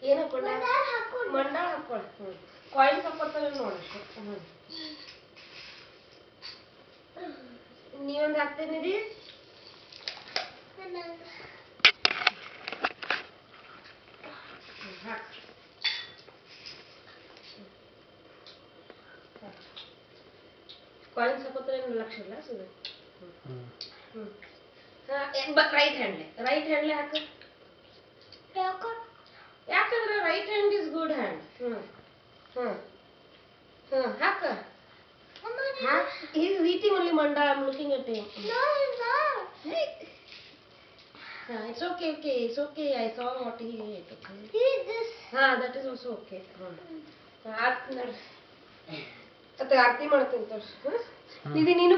ಏನು ಹಾಕೊಂಡೆ? ಮಂಡಾಳ ಹಾಕೊಳ್ಳಿ. ಕಾಯಿನ್ಸ್ ಹಾಕೊಳ್ತಾರೆ ನೋಡಷ್ಟು. ನೀವೊಂದು ಹಾಕ್ತೀನಿರಿ. ಕಾಯಿನ್ಸ್ ಹಾಕೋತಾರೆ ಲಕ್ಷ ಇಲ್ಲ ಸುಧಾ. ರೈಟ್ ಹ್ಯಾಂಡ್ಲೆ ಹಾಕು. ಯಾಕಂದ್ರೆ right hand is good hand. ಹಾಕ. He is eating only manda. I am looking at him. No, he's not. It's okay. It's okay. I saw what he ate. Okay. He is this. That is also okay. ಆರತಿ ಮಾಡ್ತೀನಿ ತೋರ್ಸು. ನೀನು